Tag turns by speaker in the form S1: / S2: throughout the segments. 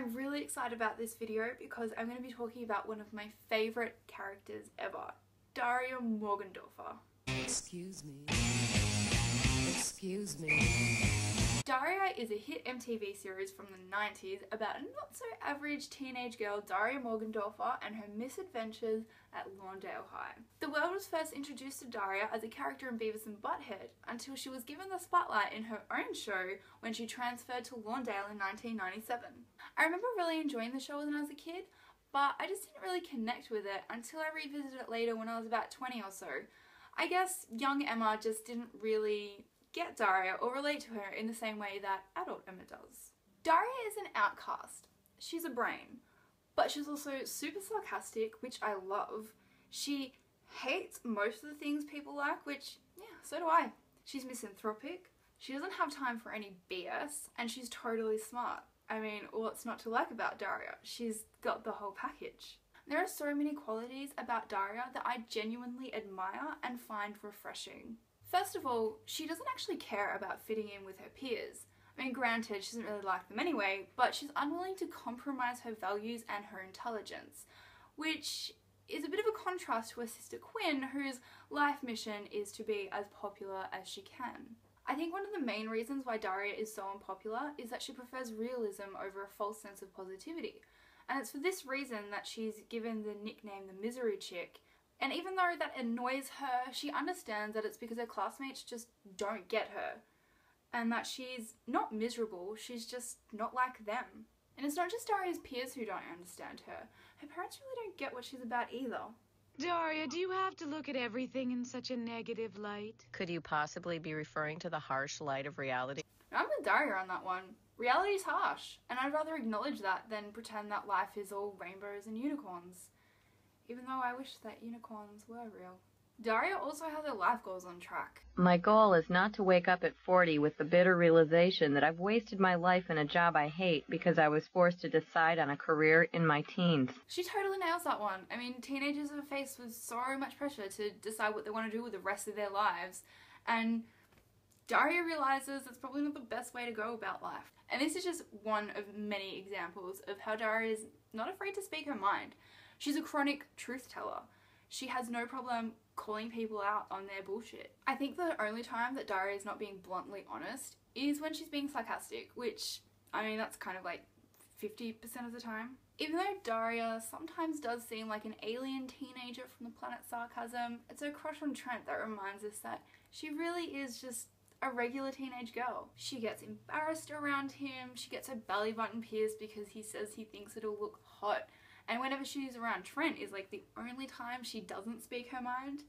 S1: I'm really excited about this video because I'm going to be talking about one of my favourite characters ever, Daria Morgandorffer.
S2: Excuse me. Excuse me.
S1: Daria is a hit MTV series from the 90s about a not-so-average teenage girl, Daria Morgandorffer, and her misadventures at Lawndale High. The world was first introduced to Daria as a character in Beavis and Butthead until she was given the spotlight in her own show when she transferred to Lawndale in 1997. I remember really enjoying the show when I was a kid, but I just didn't really connect with it until I revisited it later when I was about 20 or so. I guess young Emma just didn't really get Daria or relate to her in the same way that adult Emma does. Daria is an outcast. She's a brain, but she's also super sarcastic, which I love. She hates most of the things people like, which, yeah, so do I. She's misanthropic, she doesn't have time for any BS, and she's totally smart. I mean, what's not to like about Daria? She's got the whole package. There are so many qualities about Daria that I genuinely admire and find refreshing. First of all, she doesn't actually care about fitting in with her peers. I mean, granted, she doesn't really like them anyway, but she's unwilling to compromise her values and her intelligence, which is a bit of a contrast to her sister Quinn, whose life mission is to be as popular as she can. I think one of the main reasons why Daria is so unpopular is that she prefers realism over a false sense of positivity. And it's for this reason that she's given the nickname the Misery Chick. And even though that annoys her, she understands that it's because her classmates just don't get her. And that she's not miserable, she's just not like them. And it's not just Daria's peers who don't understand her. Her parents really don't get what she's about either.
S3: Daria, do you have to look at everything in such a negative light?
S4: Could you possibly be referring to the harsh light of reality?
S1: I'm with Daria on that one. Reality's harsh, and I'd rather acknowledge that than pretend that life is all rainbows and unicorns. Even though I wish that unicorns were real. Daria also has her life goals on track.
S5: My goal is not to wake up at 40 with the bitter realization that I've wasted my life in a job I hate because I was forced to decide on a career in my teens.
S1: She totally nails that one. I mean, teenagers are faced with so much pressure to decide what they want to do with the rest of their lives, and Daria realizes it's probably not the best way to go about life. And this is just one of many examples of how Daria is not afraid to speak her mind. She's a chronic truth teller. She has no problem calling people out on their bullshit. I think the only time that Daria is not being bluntly honest is when she's being sarcastic, which, I mean, that's kind of like 50% of the time. Even though Daria sometimes does seem like an alien teenager from the planet Sarcasm, it's her crush on Trent that reminds us that she really is just a regular teenage girl. She gets embarrassed around him, she gets her belly button pierced because he says he thinks it'll look hot. And whenever she's around Trent is like the only time she doesn't speak her mind.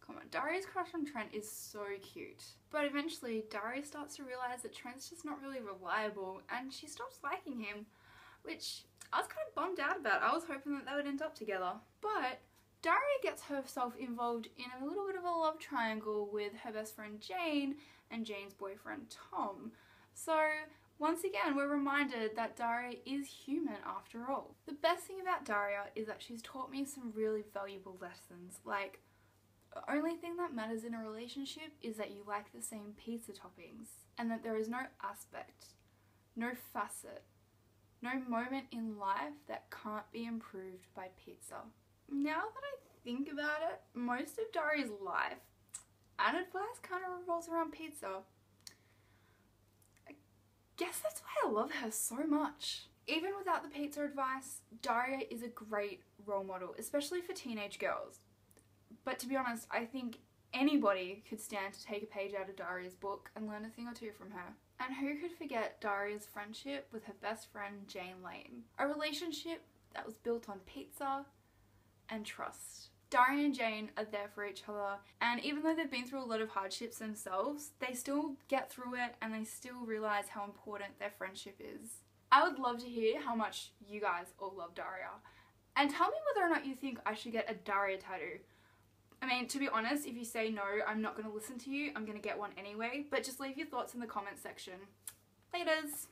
S1: Come on, Daria's crush on Trent is so cute. But eventually, Daria starts to realise that Trent's just not really reliable and she stops liking him, which I was kind of bummed out about. I was hoping that they would end up together. But Daria gets herself involved in a little bit of a love triangle with her best friend Jane and Jane's boyfriend Tom. So once again, we're reminded that Daria is human after all. The best thing about Daria is that she's taught me some really valuable lessons, like the only thing that matters in a relationship is that you like the same pizza toppings, and that there is no aspect, no facet, no moment in life that can't be improved by pizza. Now that I think about it, most of Daria's life and advice kind of revolves around pizza. Guess that's why I love her so much. Even without the pizza advice, Daria is a great role model, especially for teenage girls. But to be honest, I think anybody could stand to take a page out of Daria's book and learn a thing or two from her. And who could forget Daria's friendship with her best friend Jane Lane? A relationship that was built on pizza and trust. Daria and Jane are there for each other, and even though they've been through a lot of hardships themselves, they still get through it and they still realise how important their friendship is. I would love to hear how much you guys all love Daria, and tell me whether or not you think I should get a Daria tattoo. I mean, to be honest, if you say no, I'm not going to listen to you, I'm going to get one anyway, but just leave your thoughts in the comments section. Laters!